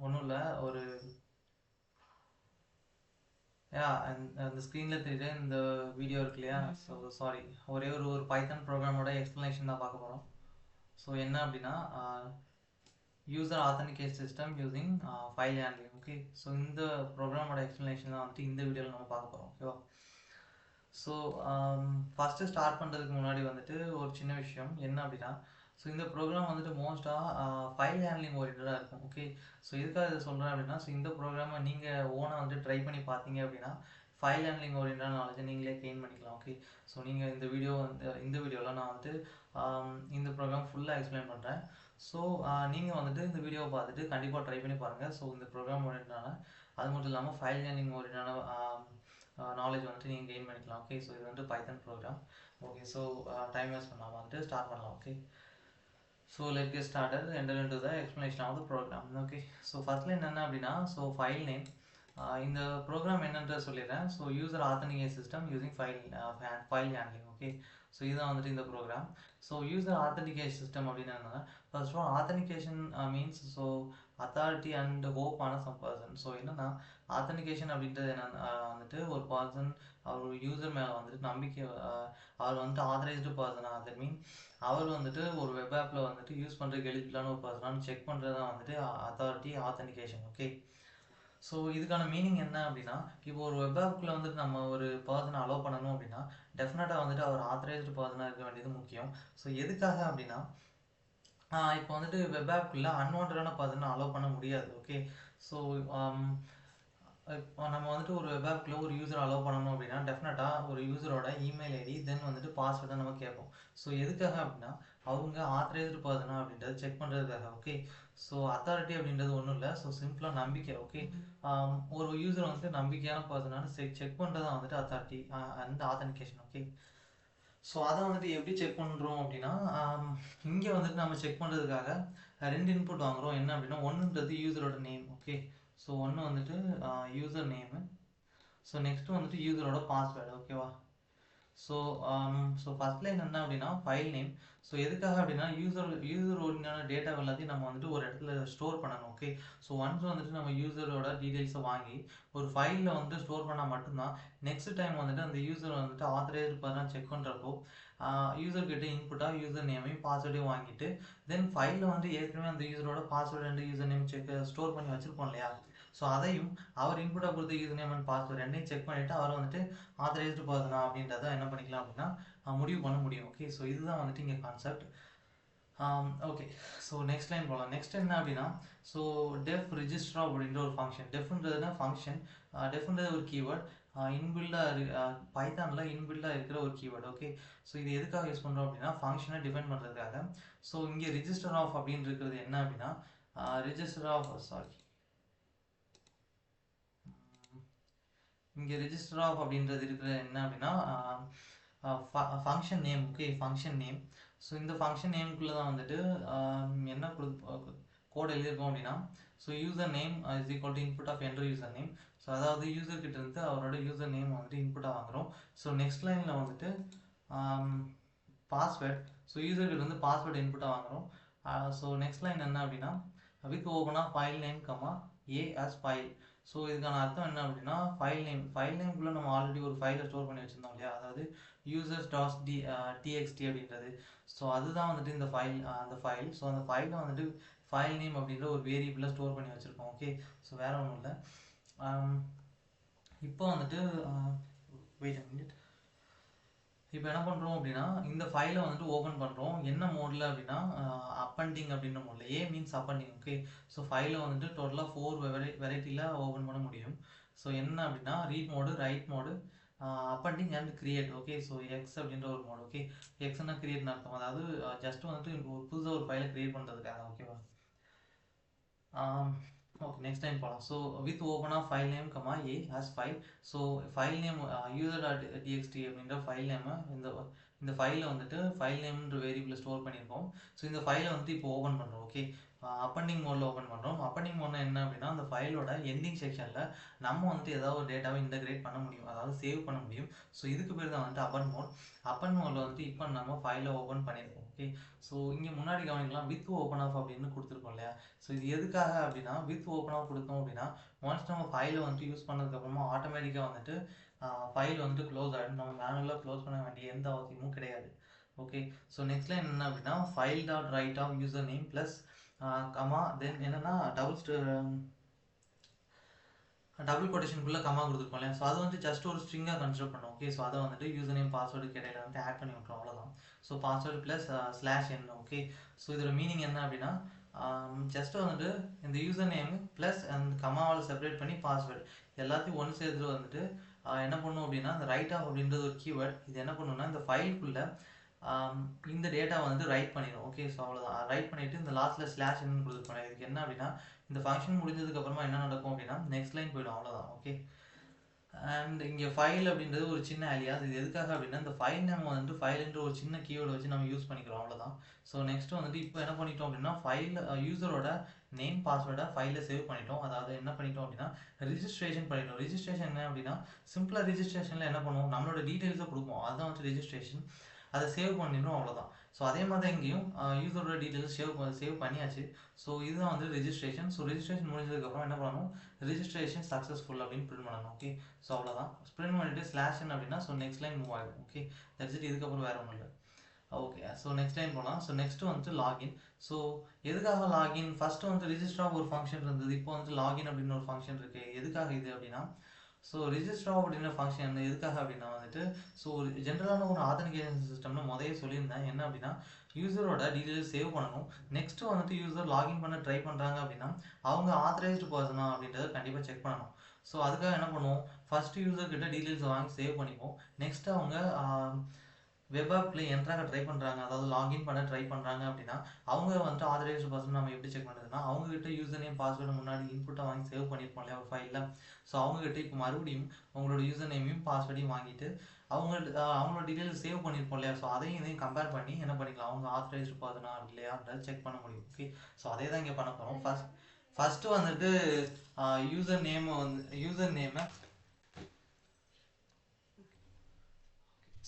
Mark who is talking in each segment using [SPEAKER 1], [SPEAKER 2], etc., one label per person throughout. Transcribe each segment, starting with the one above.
[SPEAKER 1] ஒன்றும் இல்லை ஒரு அந்த ஸ்க்ரீனில் தெரியுற இந்த வீடியோ இருக்கு இல்லையா? ஸோ சாரி, ஒரே ஒரு பைத்தன் ப்ரோக்ராமோட எக்ஸ்ப்ளனேஷன் தான் பார்க்க போகிறோம். ஸோ என்ன அப்படின்னா user authenticate system using file handling. Okay, so இந்த ப்ரோக்ராமோட எக்ஸ்ப்ளனேஷன் தான் வந்துட்டு இந்த வீடியோவில் நம்ம பார்க்க போகிறோம். ஓகேவா? ஸோ ஃபஸ்ட்டு ஸ்டார்ட் பண்ணுறதுக்கு முன்னாடி வந்துட்டு ஒரு சின்ன விஷயம் என்ன அப்படின்னா, ஸோ இந்த ப்ரோக்ராம் வந்துட்டு மோஸ்ட்டாக ஃபைல் ஹேண்ட்லிங் ஓரியன்டாக இருக்கும். ஓகே, ஸோ எதுக்காக இதை சொல்கிறேன் அப்படின்னா, ஸோ இந்த ப்ரோக்ராமை நீங்கள் ஓனாக வந்துட்டு ட்ரை பண்ணி பார்த்தீங்க அப்படின்னா ஃபைல் ஹேண்ட்லிங் ஓரியன்டான நாலேஜை நீங்களே கெயின் பண்ணிக்கலாம். ஓகே, ஸோ நீங்கள் இந்த வீடியோவில் நான் வந்துட்டு இந்த ப்ரோக்ராம் ஃபுல்லாக எக்ஸ்பிளைன் பண்ணுறேன். ஸோ நீங்கள் வந்துட்டு இந்த வீடியோவை பார்த்துட்டு கண்டிப்பாக ட்ரை பண்ணி பாருங்கள். ஸோ இந்த ப்ரோக்ராம் ஓரியன்டான, அது மட்டும் இல்லாமல் ஃபைல் ஹேண்ட்லிங் ஓரியன்டான நாலேஜ் வந்துட்டு நீங்கள் கெயின் பண்ணிக்கலாம். ஓகே, ஸோ இது வந்துட்டு Python program. Okay, so time waste பண்ணாமல் வந்துட்டு ஸ்டார்ட் பண்ணலாம். Okay, so let get started, enter into the explanation of the program. Okay, so ஃபர்ஸ்ட்ல என்ன அப்படின்னா, ஸோ ஃபைல் நேம், இந்த ப்ரோக்ராம் என்னன்றதை சொல்லிடுறேன். So user authenticate system using file handling. Okay, so இதுதான் வந்துட்டு இந்த ப்ரோக்ராம். ஸோ யூசர் ஆத்தன்டிகேட் சிஸ்டம் அப்படின்னு என்னன்னா, first of all authentication means so authority and hope ஆன சம் பர்சன். ஸோ என்னன்னா ஆத்தன்டிகேஷன் அப்படின்றது என்னன்னா வந்துட்டு ஒரு பர்சன் அவர் யூசர் மேலே வந்துட்டு நம்பிக்கை, அவர் வந்துட்டு ஆத்தரைஸ்டு பர்சனாக, தட் மீன் அவர் வந்துட்டு ஒரு வெப் ஆப்பில் வந்துட்டு யூஸ் பண்ணுறதுக்கு எலிஜிபிளான ஒரு பர்சனானு செக் பண்ணுறது தான் வந்துட்டு அத்தாரிட்டி ஆத்தன்டிகேஷன். ஓகே, ஸோ இதுக்கான மீனிங் என்ன அப்படின்னா, இப்போ ஒரு வெப் ஆப்புக்குள்ள வந்துட்டு நம்ம ஒரு பர்சனை அலோவ் பண்ணணும் அப்படின்னா டெஃபினட்டாக வந்துட்டு அவர் ஆத்தரைஸ்டு பர்சனாக இருக்க வேண்டியது முக்கியம். ஸோ எதுக்காக அப்படின்னா, இப்போ வந்துட்டு வெப் ஆப்புக்குள்ள அன்வான்டான பர்சனை அலோவ் பண்ண முடியாது. ஓகே, ஸோ இப்போ நம்ம வந்துட்டு ஒரு வெப் ஆப்புக்குள்ள ஒரு யூசர் அலோவ் பண்ணணும் அப்படின்னா டெஃபினட்டாக ஒரு யூசரோட இமெயில் ஐடி தென் வந்துட்டு பாஸ்வேர்டை நம்ம கேட்போம். ஸோ எதுக்காக அப்படின்னா அவங்க ஆத்தரைஸ்டு பர்சனா அப்படின்றத செக் பண்ணுறதுக்காக. ஓகே, ஸோ அத்தாரிட்டி அப்படின்றது ஒன்றும் இல்லை. ஸோ சிம்பிளாக நம்பிக்கை. ஓகே, ஒரு யூசர் வந்துட்டு நம்பிக்கையான பர்சனானு செக் பண்ணுறது தான் வந்துட்டு அத்தாரிட்டி அந்த ஆத்தன்டிகேஷன். ஓகே, ஸோ அதை வந்துட்டு எப்படி செக் பண்ணுறோம் அப்படின்னா, இங்கே வந்துட்டு நம்ம செக் பண்ணுறதுக்காக ரெண்டு இன்புட் வாங்குகிறோம். என்ன அப்படின்னா, ஒன்றுன்றது யூசரோட நேம். ஓகே, ஸோ ஒன்று வந்துட்டு யூசர் நேமு, ஸோ நெக்ஸ்ட்டு வந்துட்டு யூசரோட பாஸ்வேர்டு. ஓகேவா? ஸோ ஃபர்ஸ்ட் லைன் என்ன அப்படின்னா ஃபைல் நேம். ஸோ எதுக்காக அப்படின்னா யூசர் ஓரியான டேட்டா எல்லாத்தையும் நம்ம வந்துட்டு ஒரு இடத்துல ஸ்டோர் பண்ணணும். ஓகே, ஸோ ஒன்ஸ் வந்துட்டு நம்ம யூசரோட டீட்டெயில்ஸை வாங்கி ஒரு ஃபைலில் வந்துட்டு ஸ்டோர் பண்ணால் மட்டும்தான் நெக்ஸ்ட் டைம் வந்துட்டு அந்த யூசர் வந்துட்டு ஆத்தரைஸ்டு பர்சன் செக் பண்ணுறப்போ யூசர்கிட்ட இன்புட்டாக யூசர் நேமையும் பாஸ்வேர்டையும் வாங்கிட்டு தென் ஃபைலில் வந்து ஏற்கனவே அந்த யூசரோட password and user name store பண்ணி வச்சுருப்போம் இல்லையா? ஸோ அதையும் அவர் இன்புட்டாக கொடுத்த யூசர் நேம் அண்ட் பாஸ்வேர்டு ரெண்டையும் செக் பண்ணிவிட்டு அவர் வந்துட்டு ஆத்தரைஸ்டு பர்சனா அப்படின்றத என்ன பண்ணிக்கலாம் அப்படின்னா முடிவு பண்ண முடியும். ஓகே, ஸோ இதுதான் வந்துட்டு இங்கே concept. Okay, so next line போகலாம். நெக்ஸ்ட் என்ன அப்படின்னா, ஸோ டெஃப் ரிஜிஸ்டர் அப்படின்ற ஒரு ஃபங்க்ஷன். டெஃப்ன்றதுனா ஃபங்க்ஷன், டெஃப்ன்றது ஒரு கீவேர்ட், இன்பில்டாக பைத்தானில் இன்பில்டாக இருக்கிற ஒரு கீவேர்டு. ஓகே, ஸோ இது எதுக்காக யூஸ் பண்ணுறோம் அப்படின்னா ஃபங்க்ஷனை டிஃபைன் பண்ணுறதுக்காக. ஸோ இங்கே ரிஜிஸ்டர் ஆஃப் அப்படின்னு இருக்கிறது என்ன அப்படின்னா இங்கே ரிஜிஸ்டர் ஆஃப் அப்படின்றது இருக்கிறது என்ன அப்படின்னா function name. Okay, function name. So இந்த ஃபங்க்ஷன் நேமுக்குள்ளே தான் வந்துட்டு என்ன கோட் எழுதியிருக்கோம் அப்படின்னா, so user name is equal to input of enter user name. So அதாவது யூசர் கிட்ட இருந்து அவரோட யூசர் நேம் வந்துட்டு இன்புட்டாக வாங்குகிறோம். ஸோ நெக்ஸ்ட் லைனில் வந்துட்டு பாஸ்வேர்ட். ஸோ யூசர் கிட்ட இருந்து பாஸ்வேர்டு இன்புட்டாக வாங்குகிறோம். ஸோ நெக்ஸ்ட் லைன் என்ன அப்படின்னா வித் ஓப்பனாக ஃபைல் நேம் கமா ஏ அஸ் ஃபைல். ஸோ இதுக்கான அர்த்தம் என்ன அப்படின்னா ஃபைல் நேம்குள்ளே நம்ம ஆல்ரெடி ஒரு ஃபைலை ஸ்டோர் பண்ணி வச்சுருந்தோம் இல்லையா, அதாவது யூசர்ஸ் டாஸ் டிஎக்ஸ்டி அப்படின்றது. ஸோ அதுதான் வந்துட்டு இந்த அந்த ஃபைல். ஸோ அந்த ஃபைலில் வந்துட்டு ஃபைல் நேம் அப்படின்ற ஒரு வேரியபிளை ஸ்டோர் பண்ணி வச்சுருக்கோம். ஓகே, ஸோ வேறு ஒன்றும் இல்லை. இப்போ வந்துட்டு வெயிட் அ மினிட். இப்போ என்ன பண்ணுறோம் அப்படின்னா இந்த ஃபைலை வந்துட்டு ஓப்பன் பண்ணுறோம். என்ன மோடில் அப்படின்னா அப்பண்டிங் அப்படின்ற மோடில். ஏ மீன்ஸ் அப்பண்டிங். ஓகே, ஸோ ஃபைலை வந்துட்டு டோட்டலாக 4 வெரைட்டியில் ஓப்பன் பண்ண முடியும். ஸோ என்ன அப்படின்னா read mode, write mode, appending and create. Okay, so X அப்படின்ற ஒரு மோடு. ஓகே, எக்ஸ்னா கிரியேட்னு அர்த்தம், அதாவது ஜஸ்ட் வந்துட்டு புதுசாக ஒரு ஃபைலை கிரியேட் பண்ணுறதுக்காக. ஓகேவா? ஓகே, நெக்ஸ்ட் டைம் போகலாம். So with open of file name comma a as file. So file name user dot txt அப்படின்ற ஃபைல் நேமை இந்த ஃபைலில் வந்துட்டு ஃபைல் நேம்ன்ற வேரியபிளை ஸ்டோர் பண்ணியிருக்கோம். ஸோ இந்த ஃபைலை வந்துட்டு இப்போ ஓப்பன் பண்ணுறோம். ஓகே, அப்பெண்டிங் மோடில் ஓப்பன் பண்ணுறோம். அப்பெண்டிங் மோட்னா என்ன அப்படின்னா, அந்த ஃபைலோட எண்டிங் செக்ஷனில் நம்ம வந்துட்டு ஏதாவது ஒரு டேட்டாவை இன்டகிரேட் பண்ண முடியும், அதாவது சேவ் பண்ண முடியும். ஸோ இதுக்கு பேர் தான் வந்துட்டு அப்பன் மோட். அப்பன் மோடில் வந்துட்டு இப்போ நம்ம ஃபைலை ஓப்பன் பண்ணியிருக்கோம். ஓகே, ஸோ இங்கே முன்னாடி கவனிக்கலாம் வித் ஓப்பன் ஆஃப் அப்படின்னு கொடுத்துருக்கோம் இல்லையா. ஸோ இது எதுக்காக அப்படின்னா, வித் ஓப்பன் ஆஃப் கொடுத்தோம் அப்படின்னா ஒன்ஸ் நம்ம ஃபைலை வந்துட்டு யூஸ் பண்ணதுக்கப்புறமா ஆட்டோமேட்டிக்காக வந்துட்டு ஃபைல் வந்துட்டு க்ளோஸ் ஆகிடும். நம்ம மேனுவலாக க்ளோஸ் பண்ண வேண்டிய எந்த அவசியமும் கிடையாது. ஓகே, ஸோ நெக்ஸ்ட் லைன் என்ன அப்படின்னா, file dot write of user name plus comma then என்னன்னா டபுள் கொட்டேஷனுக்குள்ள கமா கொடுத்துருக்கோம் இல்லையா. ஸோ அது வந்து ஜஸ்ட் ஒரு ஸ்ட்ரிங்காக கன்சிடர் பண்ணோம். ஓகே, ஸோ அதை வந்துட்டு யூசர் நேம் பாஸ்வேர்டுக்கு இடையில வந்து ஆட் பண்ணி விட்டுரும், அவ்வளோதான். ஸோ பாஸ்வேர்டு ப்ளஸ் ஸ்லாஷ் என்ன. ஓகே, ஸோ இதோட மீனிங் என்ன அப்படின்னா, ஜஸ்ட் வந்துட்டு இந்த யூசர் நேம் ப்ளஸ் அந்த கமாவால் செப்பரேட் பண்ணி பாஸ்வேர்டு எல்லாத்தையும் ஒன்று சேர்த்துட்டு வந்துட்டு என்ன பண்ணும் அப்படின்னா, இந்த ரைட் ஆஃப் அப்படின்றது ஒரு கீவேர்ட். இது என்ன பண்ணுன்னா இந்த ஃபைலுக்குள்ள இந்த டேட்டா வந்து ரைட் பண்ணிடும். ஓகே, ஸோ அவ்வளோதான். ரைட் பண்ணிவிட்டு இந்த லாஸ்ட்டில் ஸ்லாஷ் என்னன்னு கொடுத்துருப்பாங்க. இதுக்கு என்ன அப்படின்னா, இந்த ஃபங்க்ஷன் முடிஞ்சதுக்கு அப்புறமா என்ன நடக்கும் அப்படின்னா நெக்ஸ்ட் லைன் போயிடும், அவ்வளோதான். ஓகே, அண்ட் இங்கே ஃபைல் அப்படின்றது ஒரு சின்ன அலியாஸ். இது எதுக்காக அப்படின்னா, இந்த ஃபைல் நேம் வந்துட்டு ஃபைல்ன்ற ஒரு சின்ன கீவேர்டு வச்சு நம்ம யூஸ் பண்ணிக்கிறோம், அவ்வளோதான். ஸோ நெக்ஸ்ட் வந்துட்டு இப்போ என்ன பண்ணிட்டோம் அப்படின்னா, ஃபைல் யூசரோட நேம் பாஸ்வேர்டை ஃபைலில் சேவ் பண்ணிட்டோம். அதாவது என்ன பண்ணிட்டோம் அப்படின்னா ரிஜிஸ்ட்ரேஷன் பண்ணிட்டோம். ரிஜிஸ்ட்ரேஷன் என்ன அப்படின்னா, சிம்பிளாக ரிஜிஸ்ட்ரேஷனில் என்ன பண்ணுவோம், நம்மளோட டீட்டெயில்ஸை கொடுப்போம், அதுதான் வந்து ரிஜிஸ்ட்ரேஷன். அதை சேவ் பண்ணிடும், அவ்வளோதான். ஸோ அதே மாதிரி தான் இங்கேயும் யூசரோட டீட்டெயில்ஸ் சேவ் பண்ணியாச்சு. ஸோ இதுதான் வந்து ரெஜிஸ்ட்ரேஷன். ஸோ ரெஜிஸ்ட்ரேஷன் முடிஞ்சதுக்கப்புறம் என்ன பண்ணணும், ரெஜிஸ்ட்ரேஷன் சக்ஸஸ்ஃபுல் அப்படின்னு பிரிண்ட் பண்ணணும். ஓகே, ஸோ அவ்வளோதான். பிரிண்ட் பண்ணிட்டு ஸ்லாஷன் அப்படின்னா ஸோ நெக்ஸ்ட் லைன் மூவ் ஆகிடும். Okay, that's it. இதுக்கப்புறம் வேறு ஒன்றும் இல்லை. ஓகே, ஸோ நெக்ஸ்ட் லைன் போகலாம். ஸோ நெக்ஸ்ட் வந்துட்டு லாகின். ஸோ எதுக்காக லாகின், ஃபஸ்ட்டு வந்து ரிஜிஸ்டராக ஒரு ஃபங்க்ஷன் இருந்தது, இப்போ வந்து லாகின் அப்படின்னு ஒரு ஃபங்க்ஷன் இருக்குது. எதுக்காக இது அப்படின்னா, ஸோ ரிஜிஸ்டர் அப்படின்ற ஃபங்க்ஷன் எதுக்காக அப்படின்னா வந்துட்டு, ஸோ ஒரு ஜென்ரலான ஒரு ஆத்தன்டிகேஷன் சிஸ்டம்னு முதலே சொல்லியிருந்தேன். என்ன அப்படின்னா, யூசரோட டீட்டெயில்ஸ் சேவ் பண்ணணும். நெக்ஸ்ட் வந்துட்டு யூசர் லாகின் பண்ண ட்ரை பண்ணுறாங்க அப்படின்னா அவங்க ஆத்தரைஸ்டு பர்சனா அப்படின்றத கண்டிப்பாக செக் பண்ணணும். ஸோ அதுக்காக என்ன பண்ணுவோம், ஃபர்ஸ்ட் யூசர் கிட்ட டீட்டெயில்ஸ் வாங்கி சேவ் பண்ணிப்போம். நெக்ஸ்ட் அவங்க வெப் ஆப்ல என்ட்ராக ட்ரை பண்ணுறாங்க, அதாவது லாகின் பண்ண ட்ரை பண்ணுறாங்க அப்படின்னா அவங்க வந்துட்டு ஆத்தரைஸ்டு பர்சன் நம்ம எப்படி செக் பண்ணுறதுன்னா, அவங்ககிட்ட யூசர் நேம் பாஸ்வேர்டு முன்னாடி இன்புட்டை வாங்கி சேவ் பண்ணியிருப்போம் இல்லையா ஒரு ஃபைலில். ஸோ அவங்ககிட்ட இப்போ மறுபடியும் அவங்களோட யூசர் நேமையும் பாஸ்வேர்டையும் வாங்கிட்டு அவங்களோட டீட்டெயில்ஸ் சேவ் பண்ணியிருப்போம் இல்லையா. ஸோ அதையும் இதையும் கம்பேர் பண்ணி என்ன பண்ணிக்கலாம், அவங்க ஆத்தரைஸ்டு பர்சனா இல்லையான்றதை செக் பண்ண முடியும். ஓகே, ஸோ அதே தான் இங்கே பண்ண போகிறோம். ஃபஸ்ட்டு வந்துட்டு யூசர் நேமை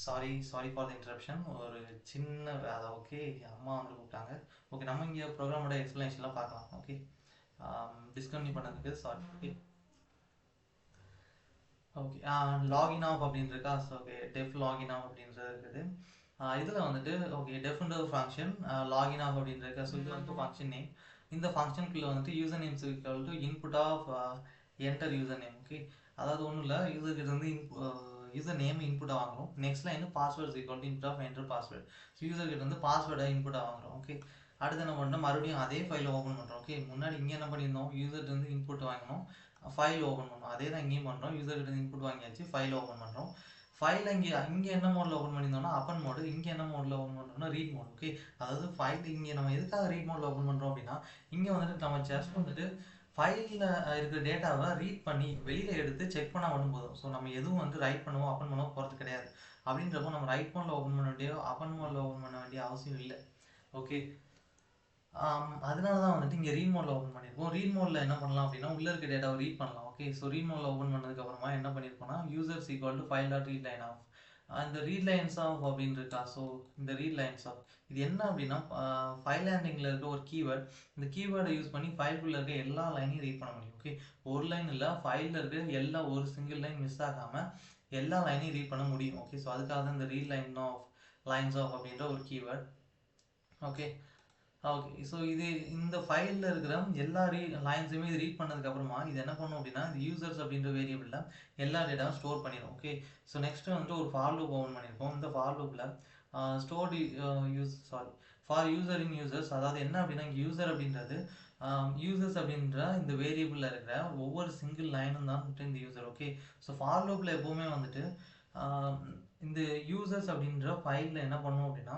[SPEAKER 1] சாரி ஃபார் த இன்டரப்ஷன், ஒரு சின்ன வேலை. ஓகே, அம்மா வந்து கூப்பிட்டாங்க. ஓகே, நம்ம இங்கே ப்ரோக்ராமோட எக்ஸ்பிளனேஷன்லாம் பார்க்கலாம். ஓகே, டிஸ்கன்டினியூ பண்ணதுக்கு sorry. Okay okay, login of அப்படின்னு இருக்கா. So okay, def login of அப்படின்றது இருக்குது. இதில் வந்துட்டு ஓகே டெஃப்ன்ற ஒரு ஃபங்க்ஷன், லாகின் ஆஃப் அப்படின்னு இருக்கா. ஸோ இது வந்து ஃபங்க்ஷன் நேம். இந்த ஃபங்க்ஷனுக்குள்ளே வந்துட்டு user names equal to input of enter user name. Okay, அதாவது ஒன்றும் இல்லை, யூசர்கிட்ட வந்து யூசர் நேம் இன்புட்டாக வாங்குறோம். Next line passwords equal to input of enter password. So யூசர்கிட்ட வந்து பாஸ்வேர்டை இன்புட்டாக வாங்குறோம். ஓகே, அடுத்து என்ன பண்ணுறோம், மறுபடியும் அதே ஃபைலை ஓப்பன் பண்ணுறோம். ஓகே, முன்னாடி இங்கே என்ன பண்ணியிருந்தோம், யூசர்கிட்ட வந்து இன்புட் வாங்கணும், ஃபைல் ஓப்பன் பண்ணணும். அதே தான் இங்கேயும் பண்ணுறோம். யூசர்கிட்ட இன்புட் வாங்கியாச்சு, ஃபைல் ஓப்பன் பண்ணுறோம். ஃபைல் இங்கே என்ன மோடில் ஓப்பன் பண்ணியிருந்தோம்னா அப்பன் மோடு, இங்கே என்ன மோடில் ஓப்பன் பண்ணுறோம்னா ரீட் மோட். ஓகே, அதாவது ஃபைல் இங்கே நம்ம எதுக்காக ரீட் மோடில் ஓப்பன் பண்ணுறோம் அப்படின்னா, இங்கே வந்துட்டு நம்ம ஜஸ்ட் வந்துட்டு ஃபைலில் இருக்கிற டேட்டாவை ரீட் பண்ணி வெளியில் எடுத்து செக் பண்ணால் மட்டும் போதும். ஸோ நம்ம எதுவும் வந்து ரைட் பண்ணுவோம் அப்பன் பண்ணவும் போகிறது கிடையாது. அப்படின்றப்போ நம்ம ரைட் மோடில் ஓப்பன் பண்ண வேண்டிய அப்பன் மோடில் ஓப்பன் பண்ண வேண்டிய அவசியம் இல்லை. ஓகே, அதனால தான் வந்துட்டு இங்கே ரீட் மோடில் ஓப்பன் பண்ணியிருக்கோம். ரீட் மோடில் என்ன பண்ணலாம் அப்படின்னா உள்ளே இருக்க டேட்டாவை ரீட் பண்ணலாம். ஓகே, ஸோ ரீட் மோடில் ஓப்பன் பண்ணதுக்கப்புறமா என்ன பண்ணியிருக்கோம்னா users equal to file dot read line of, அந்த ரீட் லைன்ஸ் ஆஃப் அப்படின்னு இருக்கா. ஸோ இந்த ரீட் லைன்ஸ் ஆஃப் இது என்ன அப்படின்னா ஃபைல் ஹேண்ட்லிங்கில் இருக்க ஒரு கீவேர்ட். இந்த கீவேர்டை யூஸ் பண்ணி ஃபைல்குள்ளே இருக்க எல்லா லைனையும் ரீட் பண்ண முடியும். ஓகே, ஒரு லைன் இல்லை, ஃபைலில் இருக்க ஒரு சிங்கிள் லைன் மிஸ் ஆகாமல் எல்லா லைனையும் ரீட் பண்ண முடியும். ஓகே, ஸோ அதுக்காக தான் இந்த ரீட் லைன்ஸ் ஆஃப் அப்படின்ற ஒரு கீவேர்ட். ஓகே ஸோ இந்த ஃபைலில் இருக்கிற எல்லா லைன்ஸுமே இது ரீட் பண்ணதுக்கப்புறமா இது என்ன பண்ணும் அப்படின்னா இந்த யூசர்ஸ் அப்படின்ற வேரியபிளில் எல்லா டேட்டாவும் ஸ்டோர் பண்ணிடும். ஓகே, ஸோ நெக்ஸ்ட்டு வந்துட்டு ஒரு ஃபார் லூப் ஓப்பன் பண்ணியிருக்கோம். இந்த ஃபார் லூப்பில் ஃபார் யூசர் இன் யூசர்ஸ், அதாவது என்ன அப்படின்னா இங்கே யூசர் அப்படின்றது யூசர்ஸ் அப்படின்ற இந்த வேரியபிளில் இருக்கிற ஒவ்வொரு சிங்கிள் லைனும் தான் வந்துட்டு இந்த யூசர். ஓகே, ஸோ ஃபார் லூப்பில் எப்போவுமே வந்துட்டு இந்த யூசர்ஸ் அப்படின்ற ஃபைலில் என்ன பண்ணும் அப்படின்னா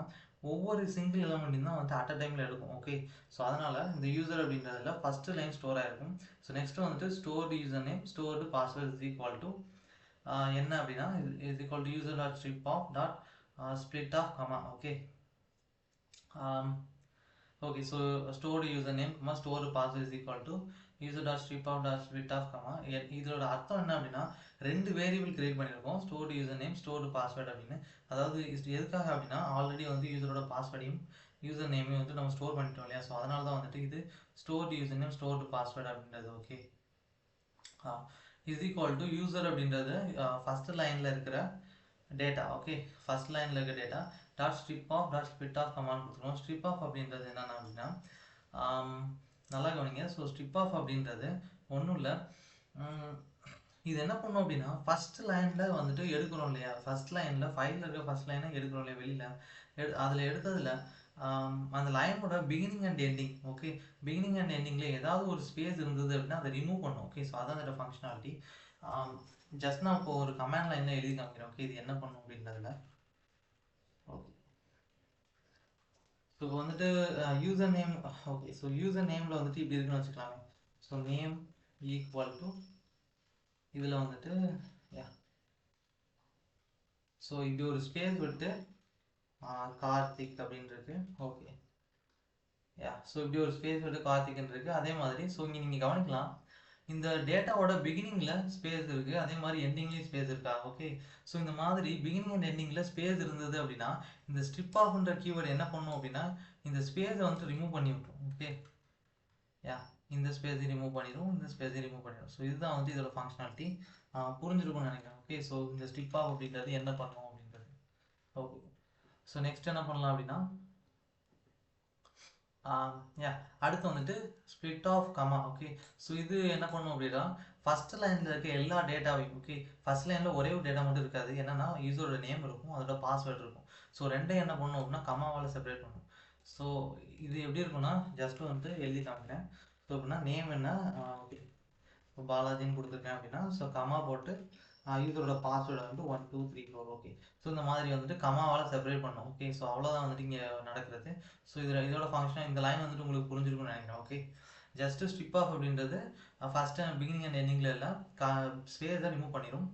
[SPEAKER 1] ஒவ்வொரு சிங்கிள் எலமெண்ட்டையும் தான் வந்து அட் அ டைமில் எடுக்கும். ஓகே, ஸோ அதனால் இந்த யூசர் அப்படின்றதுல ஃபஸ்ட்டு லைன் ஸ்டோர் ஆகிருக்கும். ஸோ நெக்ஸ்ட்டு வந்துட்டு stored user name stored password is equal to என்ன அப்படின்னா is equal to user dot strip of dot split of comma. Okay Okay, so stored username comma stored password is equal to user.strip_of.split_of comma இதோட அர்த்தம் என்ன அப்படின்னா ரெண்டு variable create பண்ணியிருக்கோம், stored user name stored password அப்படின்னு. அதாவது எதுக்காக அப்படின்னா ஆல்ரெடி வந்து யூசரோட பாஸ்வேர்டையும் யூசர் நேமையும் வந்து நம்ம ஸ்டோர் பண்ணிட்டோம் இல்லையா, ஸோ அதனால தான் வந்துட்டு இது stored user name stored password அப்படின்றது. Okay, is equal to user அப்படின்றது ஃபர்ஸ்ட் லைனில் இருக்கிற டேட்டா. ஓகே, ஃபர்ஸ்ட் லைனில் இருக்க data dot strip of dot split of command கொடுத்துருவோம். ஸ்ட்ரிப் ஆஃப் அப்படின்றது என்னென்ன அப்படின்னா நல்லா கவனிங்க. ஸோ ஸ்ட்ரிப் ஆஃப் அப்படின்றது ஒன்றும் இல்லை, இது என்ன பண்ணும் அப்படின்னா ஃபர்ஸ்ட் லைனில் வந்துட்டு எடுக்கிறோம் இல்லையா, ஃபர்ஸ்ட் லைனில் ஃபைலில் இருக்க ஃபர்ஸ்ட் லைனை எடுக்கிறோம் இல்லையா வெளியில், அதில் எடுத்ததில் அந்த லைனோட beginning and ending. Okay, beginning and எண்டிங்கில் ஏதாவது ஒரு ஸ்பேஸ் இருந்தது அப்படின்னா அதை ரிமூவ் பண்ணும். ஓகே, ஸோ அதான் அதோட ஃபங்க்ஷனாலிட்டி. ஜஸ்ட் நான் இப்போ ஒரு கமாண்ட் லைனில் எழுதி காமிக்கிறேன். ஓகே, இது என்ன பண்ணும் அப்படின்றதுல. ஓகே, ஸோ வந்துட்டு user name. Okay, so user நேமில் வந்துட்டு இப்படி இருக்குன்னு வச்சுக்கலாமே. ஸோ நேம் ஈக்குவல் டு இதில் வந்துட்டு ஸோ இப்படி ஒரு ஸ்பேஸ் விட்டு கார்த்திக் அப்படின்னு இருக்கு. ஓகே, ஸோ இப்படி ஒரு ஸ்பேஸ் விட்டு கார்த்திக்னு இருக்கு. அதே மாதிரி ஸோ இங்கே நீங்கள் கவனிக்கலாம், இந்த டேட்டாவோட பிகினிங்கில் ஸ்பேஸ் இருக்குது, அதே மாதிரி எண்டிங்லேயும் ஸ்பேஸ் இருக்கா. ஓகே, ஸோ இந்த மாதிரி பிகினிங் அண்ட் எண்டிங்கில் ஸ்பேஸ் இருந்தது அப்படின்னா இந்த ஸ்ட்ரிப் ஆஃப்ன்ற கீவேர்டு என்ன பண்ணும் அப்படின்னா இந்த ஸ்பேஸை வந்துட்டு ரிமூவ் பண்ணி விட்டுரும். ஓகே, இந்த ஸ்பேஸை ரிமூவ் பண்ணிடும், இந்த ஸ்பேஸை ரிமூவ் பண்ணிடும். ஸோ இதுதான் வந்து இதோட ஃபங்க்ஷனாலிட்டி. புரிஞ்சிருக்கும்னு நினைக்கிறேன். ஓகே, ஸோ இந்த ஸ்ட்ரிப் ஆஃப் அப்படின்றது என்ன பண்ணும் அப்படின்றது. ஓகே, ஸோ நெக்ஸ்ட் என்ன பண்ணலாம் அப்படின்னா அடுத்து வந்துட்டு split of comma. Okay, so இது என்ன பண்ணும் அப்படின்னா ஃபர்ஸ்ட் லைனில் இருக்க எல்லா டேட்டாவையும், ஓகே ஃபர்ஸ்ட் லைனில் ஒரே ஒரு டேட்டா மட்டும் இருக்காது, என்னன்னா யூசரோட நேம் இருக்கும், அதோட பாஸ்வேர்டு இருக்கும். ஸோ ரெண்டையும் என்ன பண்ணும் அப்படின்னா கமாவால் செப்பரேட் பண்ணும். ஸோ இது எப்படி இருக்குன்னா ஜஸ்ட் வந்துட்டு எழுதி காமிக்கிறேன். ஸோ அப்படின்னா நேம் என்ன, ஓகே இப்போ பாலாஜின்னு கொடுத்துருக்கேன் அப்படின்னா ஸோ கமா போட்டு யூசரோட பாஸ்வேர்டு வந்து 1 2 3 4. ஓகே, ஸோ இந்த மாதிரி வந்துட்டு கமாவால் செப்பரேட் பண்ணும். ஓகே, ஸோ அவ்வளோதான் வந்துட்டு இங்கே நடக்கிறது. ஸோ இதோட ஃபங்க்ஷன் இந்த லைன் வந்துட்டு உங்களுக்கு புரிஞ்சிருக்கும்னு நினைக்கிறேன். ஓகே, ஜஸ்ட் ஸ்ட்ரிப் ஆஃப் அப்படின்றது ஃபர்ஸ்ட் பிகினிங் அண்ட் எண்டிங்கில் எல்லாம் ஸ்பேஸை ரிமூவ் பண்ணிடும்.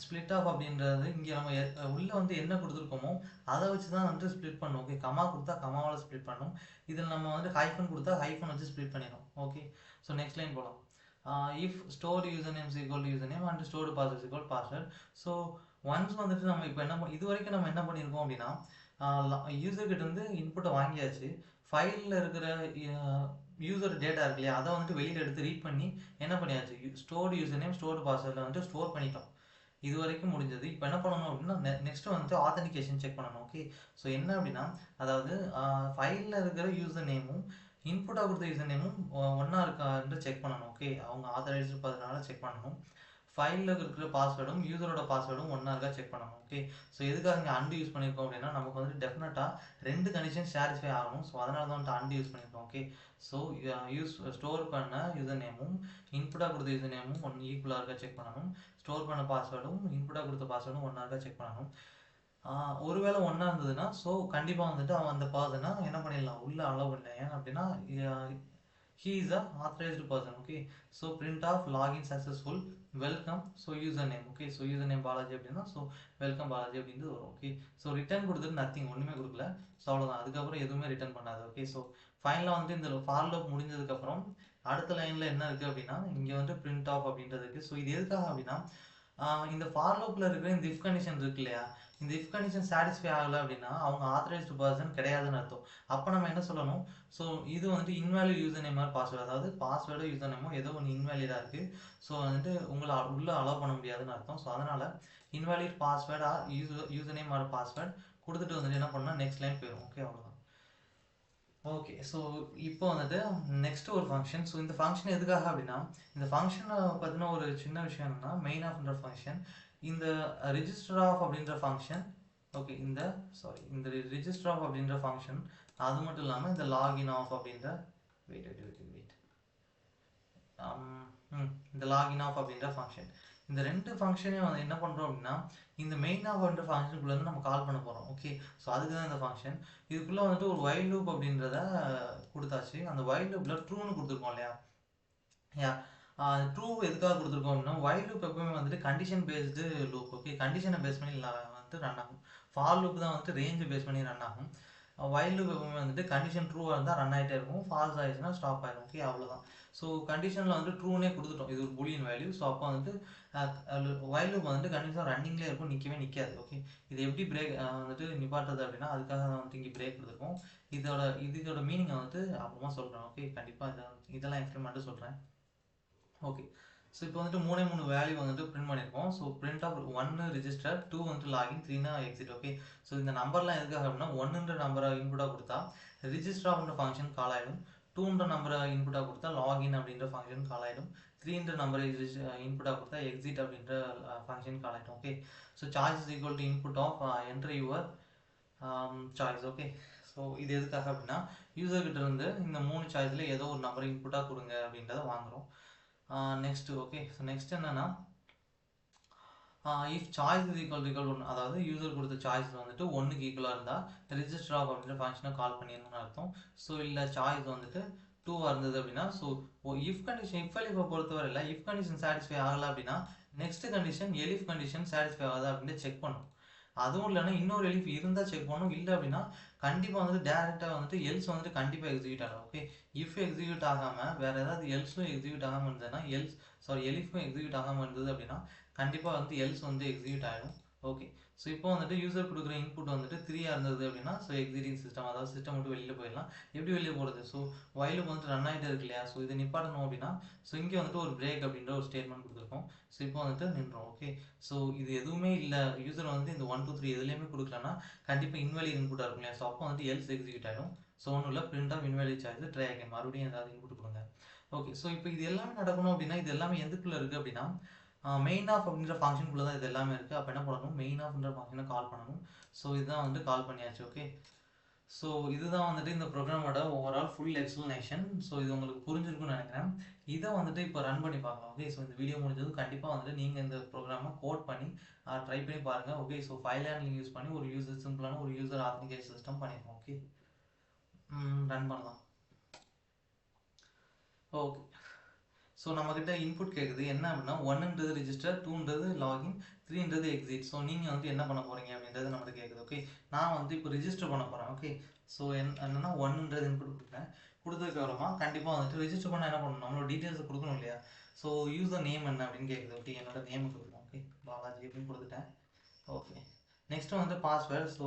[SPEAKER 1] ஸ்பிளிட் ஆஃப் அப்படின்றது இங்கே நம்ம உள்ளே வந்து என்ன கொடுத்துருக்கோமோ அதை வச்சு தான் வந்துட்டு ஸ்ப்ளிட் பண்ணும். ஓகே, கமா கொடுத்தா கமாவால் ஸ்ப்ளிட் பண்ணும், இதில் நம்ம வந்து ஹைஃபன் கொடுத்தா ஹைஃபன் வச்சு ஸ்ப்ளிட் பண்ணிடும். ஓகே, ஸோ நெக்ஸ்ட் லைன் போகலாம். if stored username is equal to username and stored password is equal to password. So once வந்துட்டு நம்ம இப்போ என்ன இது வரைக்கும் நம்ம என்ன பண்ணியிருக்கோம் அப்படின்னா யூசர்கிட்ட இருந்து இன்புட்டை வாங்கியாச்சு, ஃபைலில் இருக்கிற யூசர் டேட்டா இருக்கு இல்லையா அதை வந்துட்டு வெளியில் எடுத்து ரீட் பண்ணி என்ன பண்ணியாச்சு, ஸ்டோர்டு யூசர் நேம் ஸ்டோர்டு பாஸ்வேர்டில் வந்துட்டு ஸ்டோர் பண்ணிட்டோம். இது வரைக்கும் முடிஞ்சது. இப்போ என்ன பண்ணணும் அப்படின்னா நெக்ஸ்ட் வந்துட்டு ஆத்தென்டிகேஷன் செக் பண்ணணும். ஓகே, ஸோ என்ன அப்படின்னா அதாவது ஃபைலில் இருக்கிற யூசர் நேமும் இன்புட்டாக கொடுத்த யூசர் நேமும் ஒன்றா இருக்கான்னு செக் பண்ணணும். ஓகே, அவங்க ஆத்தரைஸ்டு இருப்பதனால செக் பண்ணணும். ஃபைலில் இருக்கிற பாஸ்வேர்டும் யூசரோட பாஸ்வேர்டும் ஒன்றா இருக்கா செக் பண்ணணும். ஓகே, ஸோ எதுக்காக இங்கே அண்டு யூஸ் பண்ணியிருக்கோம் அப்படின்னா நமக்கு வந்துட்டு டெஃபினட்டாக ரெண்டு கண்டிஷன் சாட்டிஸ்ஃபை ஆகணும். ஸோ அதனால தான் வந்துட்டு அண்டு யூஸ் பண்ணியிருக்கோம். ஓகே, ஸோ ஸ்டோர் பண்ண யூசர் நேமும் இன்புட்டாக கொடுத்த யூசர் நேமும் ஈக்குவலாக இருக்கா செக் பண்ணணும். ஸ்டோர் பண்ண பாஸ்வேர்டும் இன்புட்டாக கொடுத்த பாஸ்வேர்டும் ஒன்றா இருக்கா செக் பண்ணணும். ஒருவேளை ஒன்றா இருந்ததுன்னா ஸோ கண்டிப்பாக வந்துட்டு அவன் அந்த பர்சனை என்ன பண்ணிடலாம், உள்ள அலோவ் பண்ணல. ஏன் அப்படின்னா he is a authorized person. Okay, so print of login successful, welcome, so username. Okay, so username Balaji அப்படின்னா ஸோ வெல்கம் பாலாஜி அப்படின்றது வரும். ஓகே, ஸோ ரிட்டர்ன் கொடுத்துட்டு நத்திங் ஒன்றுமே கொடுக்கல. ஸோ அவ்வளோதான், அதுக்கப்புறம் எதுவுமே ரிட்டர்ன் பண்ணாது. ஓகே, ஸோ ஃபைனலாக வந்துட்டு இந்த ஃபார் லூப் முடிஞ்சதுக்கப்புறம் அடுத்த லைனில் என்ன இருக்குது அப்படின்னா இங்கே வந்து பிரிண்ட் ஆஃப் அப்படின்றது இருக்குது. ஸோ இது எதுக்காக அப்படின்னா இந்த ஃபார் லூப்பில் இருக்கிற இந்த இஃப் கண்டிஷன் இருக்கு இல்லையா, இந்த இஃப் கண்டிஷன் சாட்டிஸ்ஃபை ஆகலை அப்படின்னா அவங்க ஆத்தரைஸ்டு பர்சன் கிடையாதுன்னு அர்த்தம். அப்போ நம்ம என்ன சொல்லணும், ஸோ இது வந்துட்டு invalid user name or password, அதாவது பாஸ்வேர்டோ யூசர் நேமோ ஏதோ ஒன்று இன்வேலிடாக இருக்குது, ஸோ வந்துட்டு உங்களை உள்ளே அலோவ் பண்ண முடியாதுன்னு அர்த்தம். ஸோ அதனால் invalid password or user name or password கொடுத்துட்டு வந்துட்டு என்ன பண்ணால் நெக்ஸ்ட் லைன் போயிடும். ஓகே, அவ்வளோதான். ஓகே, ஸோ இப்போ வந்துட்டு நெக்ஸ்ட் ஒரு ஃபங்க்ஷன். ஸோ இந்த ஃபங்க்ஷன் எதுக்காக அப்படின்னா இந்த ஃபங்க்ஷனை பற்றின ஒரு சின்ன விஷயம் என்னன்னா மெயின் ஆஃப்ன்ற ஃபங்க்ஷன் இந்த ரிஜிஸ்டர் ஆஃப் அப்படின்ற ஃபங்க்ஷன். ஓகே, இந்த ரிஜிஸ்டர் ஆஃப் அப்படின்ற ஃபங்க்ஷன் அது மட்டும் இல்லாமல் இந்த லாகின் ஆஃப் அப்படின்ற இந்த லாகின் ஆஃப் அப்படின்ற ஃபங்க்ஷன், இந்த ரெண்டு ஃபங்க்ஷனையும் வந்து என்ன பண்ணுறோம் அப்படின்னா இந்த மெயின் ஆஃப் அப்படின்ற ஃபங்க்ஷனுக்குள்ளே வந்து நம்ம கால் பண்ண போகிறோம். ஓகே, ஸோ அதுக்கு தான் இந்த ஃபங்க்ஷன். இதுக்குள்ளே வந்துட்டு ஒரு வைல் லூப் அப்படின்றத கொடுத்தாச்சு. அந்த வைல் லூப்பில் ட்ரூன்னு கொடுத்துருக்கோம் இல்லையா, ட்ரூ எதுக்காக கொடுத்துருக்கோம் அப்படின்னா வைல் லூப் எப்பவுமே வந்துட்டு கண்டிஷன் பேஸ்டு லூப். ஓகே, கண்டிஷனை பேஸ் பண்ணி வந்துட்டு ரன் ஆகும். ஃபார் லூப் தான் வந்துட்டு ரேஞ்சை பேஸ் பண்ணி ரன் ஆகும். வைல் லூப் எப்பவுமே வந்துட்டு கண்டிஷன் ட்ரூவாக இருந்தால் ரன் ஆகிட்டே இருக்கும், ஃபால்ஸ் ஆயிடுச்சுன்னா ஸ்டாப் ஆயிடும். ஓகே, அவ்வளோதான். ஸோ கண்டிஷனில் வந்து ட்ரூனே கொடுத்துட்டோம், இது ஒரு பூலியன் வேல்யூ. ஸோ அப்போ வந்துட்டு வைல் லூப் வந்துட்டு கண்டிப்பாக ரன்னிங்லேயே இருக்கும், நிற்கவே நிற்காது. ஓகே, இது எப்படி பிரேக் வந்துட்டு நிப்பாட்டுறது அப்படின்னா அதுக்காக தான் வந்துட்டு இங்கே பிரேக் கொடுத்துருக்கோம். இதோட மீனிங்கை வந்துட்டு அப்புறமா சொல்கிறேன். ஓகே, கண்டிப்பாக இதெல்லாம் எக்ஸ்பிளைன் பண்ணிட்டு சொல்கிறேன். ஓகே, ஸோ இப்போ வந்துட்டு மூணு வேல்யூ வந்துட்டு பிரிண்ட் பண்ணியிருக்கோம். ஸோ பிரிண்ட் ஆஃப் 1 ரிஜிஸ்டர், 2 வந்துட்டு லாகின், 3 எக்ஸிட். ஓகே, ஸோ இந்த நம்பர்லாம் எதுக்காக அப்படின்னா 1ன்ற நம்பரை இன்புட்டாக கொடுத்தா ரிஜிஸ்டர் ஆஃப்ன்ற ஃபங்க்ஷன் கால் ஆகிடும், 2ன்ற நம்பரை இன்புட்டாக கொடுத்தா லாகின் அப்படின்ற ஃபங்க்ஷன் கால் ஆகிடும், 3ன்ற நம்பரை இன்புட்டாக கொடுத்தா எக்ஸிட் அப்படின்ற ஃபங்க்ஷன் கால் ஆகிடும். Okay, so choice is equal to input of entry your choice. Okay, so இது எதுக்காக அப்படின்னா யூசர்கிட்ட இருந்து இந்த 3 சாய்ஸில் ஏதோ ஒரு நம்பரை இன்புட்டாக கொடுங்க அப்படின்றத வாங்குகிறோம். நெக்ஸ்ட். ஓகே, ஸோ நெக்ஸ்ட் என்னன்னா if choice is equal to 1, அதாவது யூசர் கொடுத்த சாய்ஸ் வந்துட்டு 1க்கு ஈக்குவலாக இருந்தால் ரிஜிஸ்டர் ஆஃப் அப்படின்ற ஃபங்க்ஷனை கால் பண்ணிடணும்னு அர்த்தம். ஸோ இல்லை சாய்ஸ் வந்துட்டு 2ஆக இருந்தது அப்படின்னா, ஸோ இஃப் கண்டிஷன் இப்போ பொறுத்தவரையில் இஃப் கண்டிஷன் சாட்டிஸ்ஃபை ஆகலை அப்படின்னா next condition elif condition satisfy ஆகுதா அப்படின்னு செக் பண்ணும். அதுவும் இல்லைன்னா இன்னொரு எலிஃப் இருந்தால் செக் பண்ணும், இல்லை அப்படின்னா கண்டிப்பாக வந்துட்டு டேரெக்டாக வந்துட்டு எல்ஸ் வந்துட்டு கண்டிப்பாக எக்ஸிக்யூட் ஆகும். ஓகே, இஃப் எக்ஸிக்யூட் ஆகாமல் வேறு ஏதாவது எல்ஸும் எக்ஸிக்யூட் ஆகாமல் இருந்ததுன்னா எலிஃபும் எக்ஸிக்யூட் ஆகாமல் இருந்தது அப்படின்னா கண்டிப்பாக வந்து எல்ஸ் வந்து எக்ஸிக்யூட் ஆகிடும். ஓகே, ஸோ இப்போ வந்துட்டு யூசர் கொடுக்குற இன்புட் வந்துட்டு 3ஆக இருந்தது அப்படின்னா ஸோ எக்ஸிட்டிங் சிஸ்டம், அதாவது சிஸ்டம் விட்டு வெளியில் போயிடலாம். எப்படி வெளியே போகிறது? ஸோ வைலுக்கு வந்துட்டு ரன் ஆகிட்டு இருக்கு இல்லையா, ஸோ இதை நிப்பாட்டணும் அப்படின்னா ஸோ இங்கே வந்துட்டு ஒரு பிரேக் அப்படின்ற ஒரு ஸ்டேட்மெண்ட் கொடுத்துருக்கோம். ஸோ இப்போ வந்துட்டு நின்றோம். ஓகே, ஸோ இது எதுவுமே இல்லை, யூசர் வந்து இந்த 1 2 3 எதுலேயுமே கொடுக்கலன்னா கண்டிப்பாக இன்வாலிட் இன்புட்டாக இருக்கும் இல்லையா, ஸோ அப்போ வந்து எல்ஸ் எக்ஸிக்யூட் ஆகிடும். ஸோ ஒன்றும் இல்லை, print of invalid charge try again, மறுபடியும் ஏதாவது இன்புட் கொடுங்க. ஓகே, ஸோ இப்போ இது எல்லாமே நடக்கணும் அப்படின்னா இது எல்லாமே எதுக்குள்ளே இருக்குது அப்படின்னா மெயின் ஆஃப் அப்படின்ற ஃபங்க்ஷனுக்குள்ளே தான் இது எல்லாமே இருக்குது. அப்போ என்ன பண்ணணும், மெயின் ஆஃப்ன்ற ஃபங்க்ஷனை கால் பண்ணணும். ஸோ இதுதான் வந்து கால் பண்ணியாச்சு. ஓகே, ஸோ இதுதான் வந்துட்டு இந்த ப்ரோக்ராமோட ஓவரால் ஃபுல் எக்ஸ்ப்ளனேஷன். ஸோ இது உங்களுக்கு புரிஞ்சிருக்குன்னு நினைக்கிறேன். இதை வந்துட்டு இப்போ ரன் பண்ணி பார்க்கலாம். ஓகே, ஸோ இந்த வீடியோ முடிஞ்சதும் கண்டிப்பாக வந்துட்டு நீங்கள் இந்த ப்ரோக்ராமை கோட் பண்ணி ட்ரை பண்ணி பாருங்கள். Okay, so file handling use பண்ணி ஒரு சிம்பிளான ஒரு யூசர் ஆத்தன்டிகேஷன் சிஸ்டம் பண்ணியிருக்கோம். ஓகே, ரன் பண்ணலாம். ஓகே, ஸோ நம்மக்கிட்ட இன்புட் கேட்குது என்ன அப்படின்னா 1ன்றது ரிஜிஸ்டர், 2ன்றது லாகின், 3ன்றது எக்ஸிட். ஸோ நீங்கள் வந்து என்ன பண்ண போகிறீங்க அப்படின்றது நம்மளுக்கு கேட்குது. ஓகே, நான் வந்து இப்போ ரிஜிஸ்டர் பண்ண போகிறேன். ஓகே, ஸோ என்னன்னா 1ன்றது இன்புட் கொடுக்குறேன். கொடுத்ததுக்கு அப்புறமா கண்டிப்பாக வந்துட்டு ரிஜிஸ்டர் பண்ண என்ன பண்ணணும், நம்மளோட டீட்டெயில்ஸ் கொடுக்கணும் இல்லையா. ஸோ யூசர் நேம் என்ன அப்படின்னு கேட்குது. ஓகே, என்னோட நேம் கொடுக்கணும். ஓகே, பாலாஜி அப்படின்னு கொடுத்துட்டேன். ஓகே, நெக்ஸ்ட் வந்து பாஸ்வேர்டு. ஸோ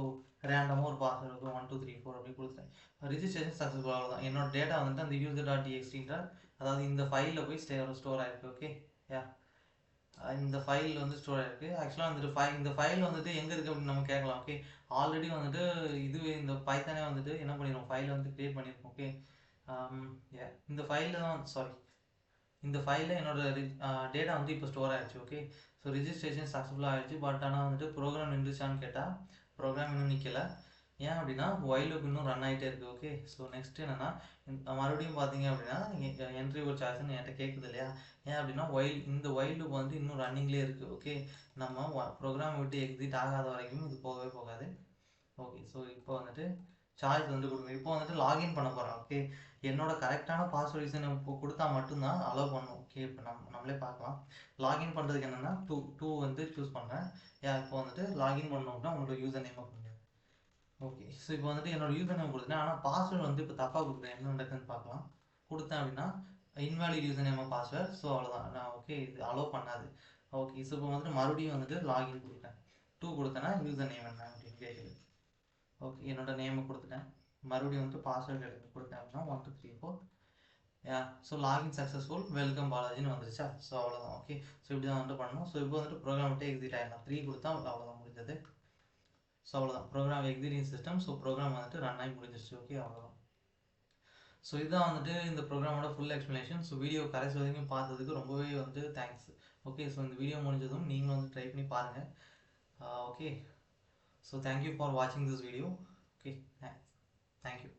[SPEAKER 1] ரேண்டமாக ஒரு பாஸ்வேர்டு 1 2 3 4 அப்படி கொடுத்துட்டேன். Registration successful. அவ்வளோதான். என்னோட டேட்டா வந்துட்டு அந்த user.txt அதாவது இந்த ஃபைலில் போய் ஸ்டோர் ஆகிருக்கு. ஓகே, யா, இந்த ஃபைல் வந்து ஸ்டோர் ஆகிருக்கு. ஆக்சுவலாக வந்துட்டு இந்த ஃபைல் வந்துட்டு எங்கே இருக்குது அப்படின்னு நம்ம கேட்கலாம். ஓகே, ஆல்ரெடி வந்துட்டு இந்த பைத்தானே வந்துட்டு என்ன பண்ணிடும், ஃபைலை வந்து க்ரியேட் பண்ணியிருக்கோம். ஓகே, இந்த ஃபைலில் தான் இந்த ஃபைலில் என்னோட டேட்டா வந்து இப்போ ஸ்டோர் ஆகிடுச்சு. ஓகே, ஸோ ரிஜிஸ்ட்ரேஷன் சக்ஸஸ்ஃபுல்லாக ஆகிடுச்சு. பட் ஆனால் வந்துட்டு ப்ரோக்ராம் நின்றுச்சான்னு கேட்டால் ப்ரோக்ராம் இன்னும் நிற்கல. ஏன் அப்படின்னா வைல் லூப் இன்னும் ரன் ஆகிட்டே இருக்குது. ஓகே, ஸோ நெக்ஸ்ட் என்னென்னா மறுபடியும் பார்த்தீங்க அப்படின்னா என்ட்ரி ஒரு சாய்ஸ்ன்னு என்கிட்ட கேட்குது இல்லையா. ஏன் அப்படின்னா இந்த வைல் லூப் வந்து இன்னும் ரன்னிங்லேயே இருக்குது. ஓகே, நம்ம ப்ரோக்ராம் விட்டு எக்ஸிட் ஆகாத வரைக்கும் இது போகவே போகாது. ஓகே, ஸோ இப்போ வந்துட்டு சார்ஜ் வந்து கொடுங்க. இப்போ வந்துட்டு லாகின் பண்ண போகிறேன். ஓகே, என்னோட கரெக்டான பாஸ்வேர்ட் யூசர் இப்போ கொடுத்தா மட்டும்தான் அலோவ் பண்ணும். ஓகே, இப்போ நம்மளே பார்க்கலாம். லாகின் பண்ணுறதுக்கு என்னென்னா டூ வந்து சூஸ் பண்ணுறேன். இப்போ வந்துட்டு லாகின் பண்ணோம்னா உங்களோட யூசர் நேமை கொடுங்க. ஓகே, ஸோ இப்போ வந்துட்டு என்னோட யூசர் நேம் கொடுத்தேன், ஆனால் பாஸ்வேர்டு வந்து இப்போ தப்பாக கொடுக்குறேன். என்ன நடக்குதுன்னு பார்க்கலாம். கொடுத்தேன் அப்படின்னா invalid user name password. So அவ்வளோதான். நான் ஓகே, இது அலோவ் பண்ணாது. ஓகே, ஸோ இப்போ வந்துட்டு மறுபடியும் வந்துட்டு லாகின் கொடுத்தேன். 2 கொடுத்தேன்னா யூசர் நேம் என்ன அப்படின்னு கேட்குது. ஓகே, என்னோட நேமை கொடுத்துட்டேன். மறுபடியும் வந்து பாஸ்வேர்டு கொடுத்தேன் அப்படின்னா 1 2 3 4. ஸோ லாகின் சக்ஸஸ்ஃபுல், வெல்கம் பாலாஜின்னு வந்துருச்சா. ஸோ அவ்வளோதான். ஓகே, ஸோ இப்படி தான் வந்துட்டு பண்ணணும். ஸோ இப்போ வந்துட்டு ப்ரோக்ராம் விட்டு எக்ஸிட் ஆகிடலாம். 3 கொடுத்தா அவ்வளோதான், முடிஞ்சது. ஸோ அவ்வளோதான், program exiting system. So program வந்துட்டு ரன் ஆகி முடிஞ்சிருச்சு. ஓகே, அவ்வளோதான். ஸோ இதுதான் வந்துட்டு இந்த ப்ரோக்ராமோட ஃபுல் எக்ஸ்ப்ளனேஷன். ஸோ வீடியோ கடைசி வரைக்கும் பார்த்ததுக்கு ரொம்பவே வந்து தேங்க்ஸ். ஓகே, ஸோ இந்த வீடியோ முடிஞ்சதும் நீங்களும் வந்து ட்ரை பண்ணி பாருங்கள். ஓகே, ஸோ தேங்க்யூ ஃபார் வாட்சிங் திஸ் வீடியோ. Okay, thank you.